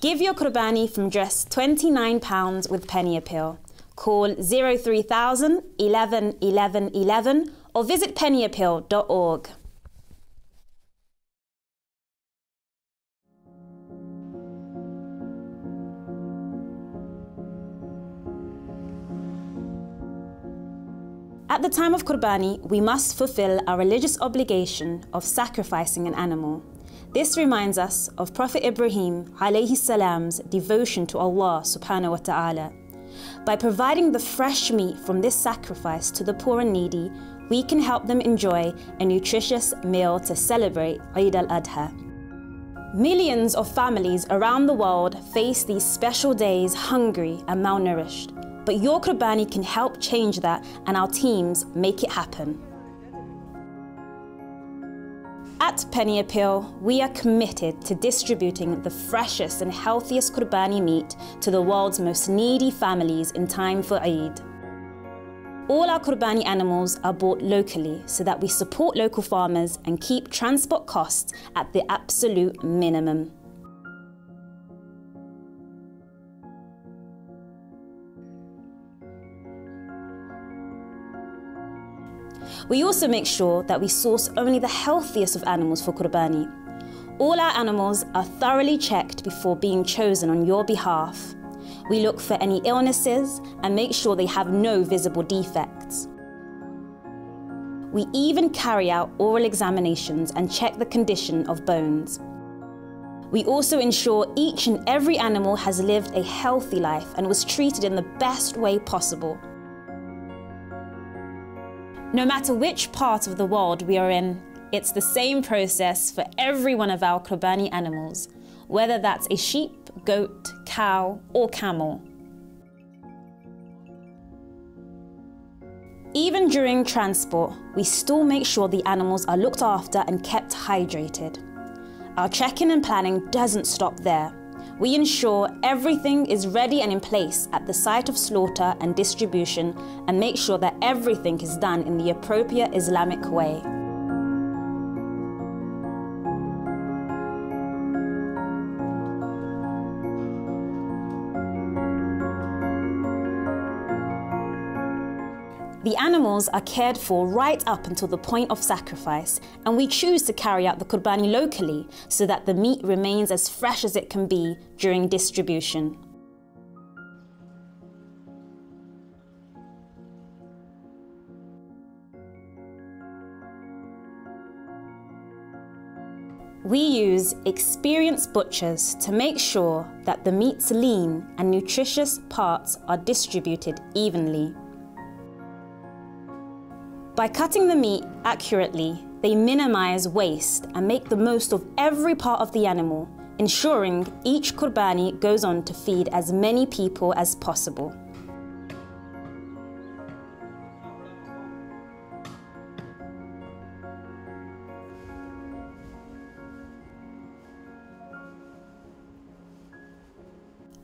Give your Qurbani from just £29 with Penny Appeal. Call 03000 11 11 11 or visit PennyAppeal.org. At the time of Qurbani, we must fulfill our religious obligation of sacrificing an animal. This reminds us of Prophet Ibrahim alayhi salam's devotion to Allah subhanahu wa ta'ala. By providing the fresh meat from this sacrifice to the poor and needy, we can help them enjoy a nutritious meal to celebrate al-Adha. Millions of families around the world face these special days hungry and malnourished. But your Qurbani can help change that, and our teams make it happen. At Penny Appeal, we are committed to distributing the freshest and healthiest Qurbani meat to the world's most needy families in time for Eid. All our Qurbani animals are bought locally so that we support local farmers and keep transport costs at the absolute minimum. We also make sure that we source only the healthiest of animals for Qurbani. All our animals are thoroughly checked before being chosen on your behalf. We look for any illnesses and make sure they have no visible defects. We even carry out oral examinations and check the condition of bones. We also ensure each and every animal has lived a healthy life and was treated in the best way possible. No matter which part of the world we are in, it's the same process for every one of our Qurbani animals, whether that's a sheep, goat, cow, or camel. Even during transport, we still make sure the animals are looked after and kept hydrated. Our check-in and planning doesn't stop there. We ensure everything is ready and in place at the site of slaughter and distribution and make sure that everything is done in the appropriate Islamic way. The animals are cared for right up until the point of sacrifice, and we choose to carry out the Qurbani locally so that the meat remains as fresh as it can be during distribution. We use experienced butchers to make sure that the meat's lean and nutritious parts are distributed evenly. By cutting the meat accurately, they minimize waste and make the most of every part of the animal, ensuring each Qurbani goes on to feed as many people as possible.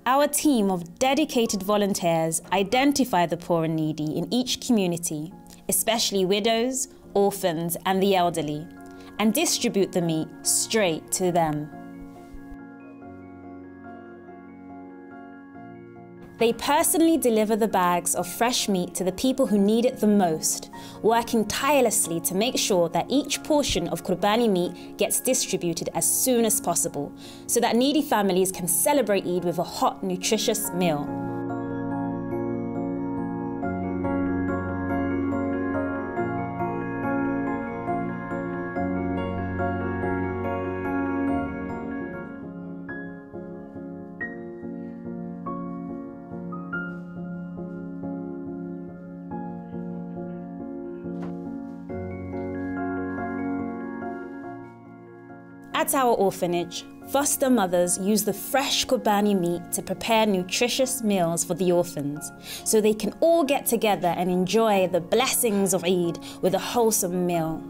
Our team of dedicated volunteers identify the poor and needy in each community, especially widows, orphans, and the elderly, and distribute the meat straight to them. They personally deliver the bags of fresh meat to the people who need it the most, working tirelessly to make sure that each portion of Qurbani meat gets distributed as soon as possible, so that needy families can celebrate Eid with a hot, nutritious meal. At our orphanage, foster mothers use the fresh Qurbani meat to prepare nutritious meals for the orphans, so they can all get together and enjoy the blessings of Eid with a wholesome meal.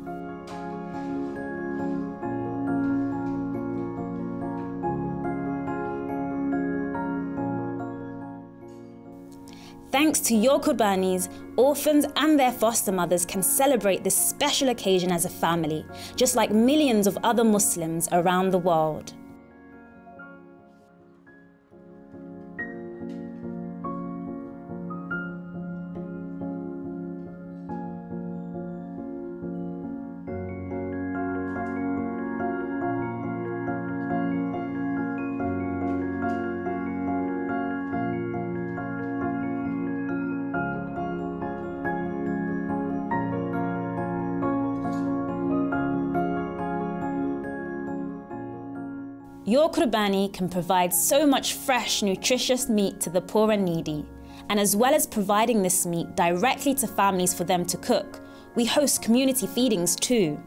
Thanks to your Qurbanis, orphans and their foster mothers can celebrate this special occasion as a family, just like millions of other Muslims around the world. Your Qurbani can provide so much fresh, nutritious meat to the poor and needy. And as well as providing this meat directly to families for them to cook, we host community feedings too.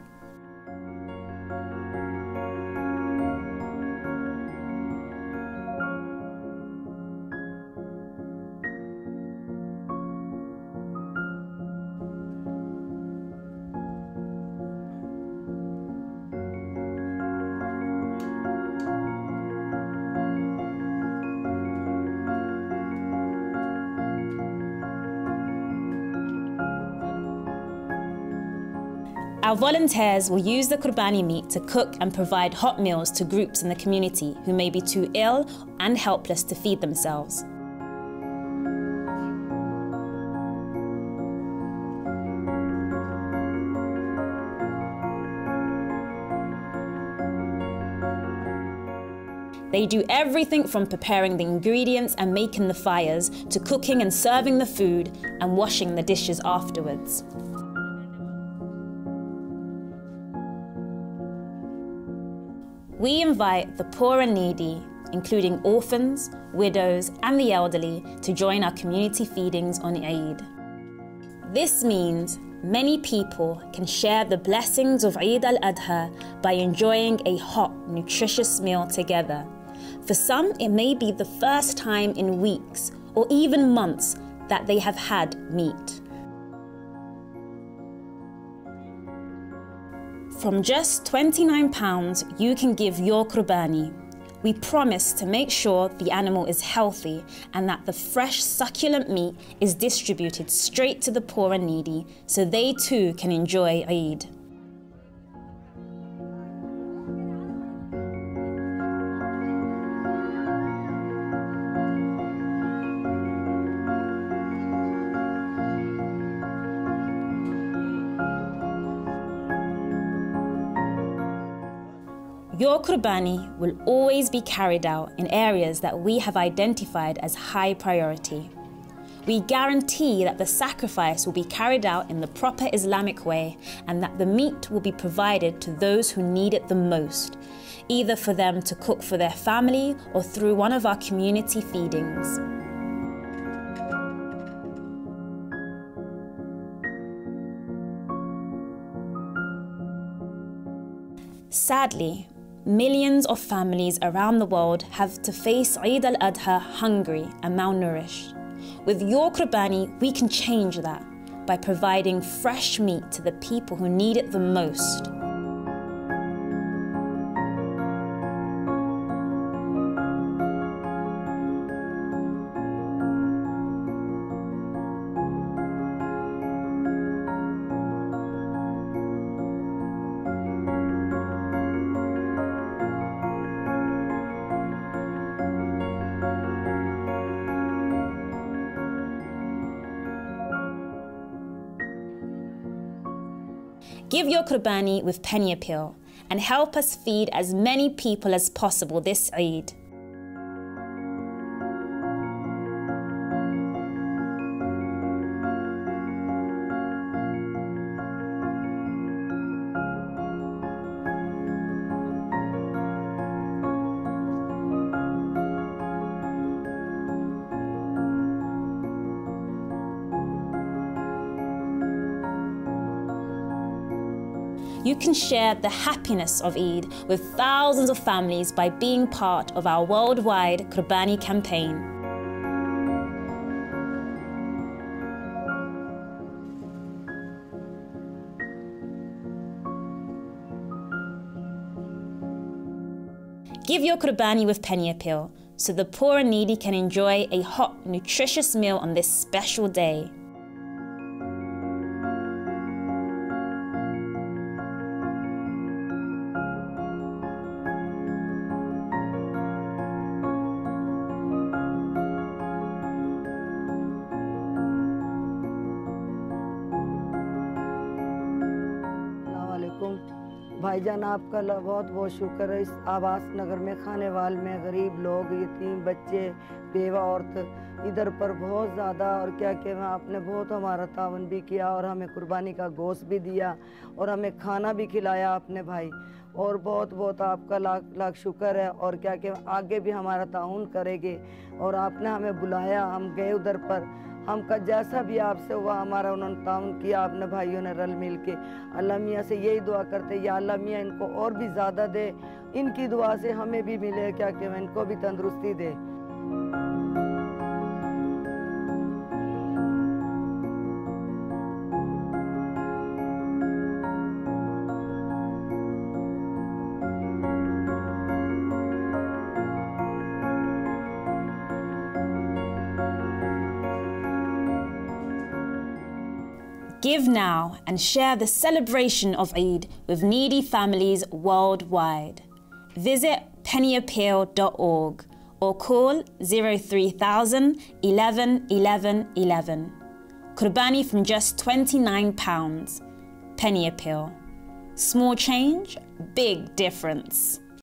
Our volunteers will use the Qurbani meat to cook and provide hot meals to groups in the community who may be too ill and helpless to feed themselves. They do everything from preparing the ingredients and making the fires to cooking and serving the food and washing the dishes afterwards. We invite the poor and needy, including orphans, widows, and the elderly, to join our community feedings on Eid. This means many people can share the blessings of Eid al-Adha by enjoying a hot, nutritious meal together. For some, it may be the first time in weeks or even months that they have had meat. From just £29, you can give your Qurbani. We promise to make sure the animal is healthy and that the fresh, succulent meat is distributed straight to the poor and needy so they too can enjoy Eid. Your Qurbani will always be carried out in areas that we have identified as high priority. We guarantee that the sacrifice will be carried out in the proper Islamic way and that the meat will be provided to those who need it the most, either for them to cook for their family or through one of our community feedings. Sadly, millions of families around the world have to face Eid al-Adha hungry and malnourished. With your Qurbani, we can change that by providing fresh meat to the people who need it the most. Give your Qurbani with PennyAppeal and help us feed as many people as possible this Eid. You can share the happiness of Eid with thousands of families by being part of our worldwide Qurbani campaign. Give your Qurbani with PennyAppeal so the poor and needy can enjoy a hot, nutritious meal on this special day. भाईजान, आपका बहुत बहुत शुक्र है। इस आवास नगर में खानेवाल में गरीब लोग, यतीम बच्चे, बेवा औरत इधर पर बहुत ज़्यादा, और क्या कहना, आपने बहुत हमारा तावन भी किया और हमें कुर्बानी का गोश्त भी दिया और हमें खाना भी खिलाया आपने भाई। और बहुत बहुत आपका लाख लाख शुक्र है। और क्या कि आगे भी हमारा ताउन करेंगे। और आपने हमें बुलाया, हम गए उधर पर, हमका जैसा भी आपसे हुआ हमारा उन्होंने ताउन किया आपने भाइयों ने रल मिल के। अल्लाह मियाँ से यही दुआ करते या अल्लाह मियाँ इनको और भी ज़्यादा दे, इनकी दुआ से हमें भी मिले क्या कि इनको भी तंदुरुस्ती दे। Give now and share the celebration of Eid with needy families worldwide. Visit PennyAppeal.org or call 03000 11 11 11. Qurbani from just £29. Penny Appeal. Small change, big difference.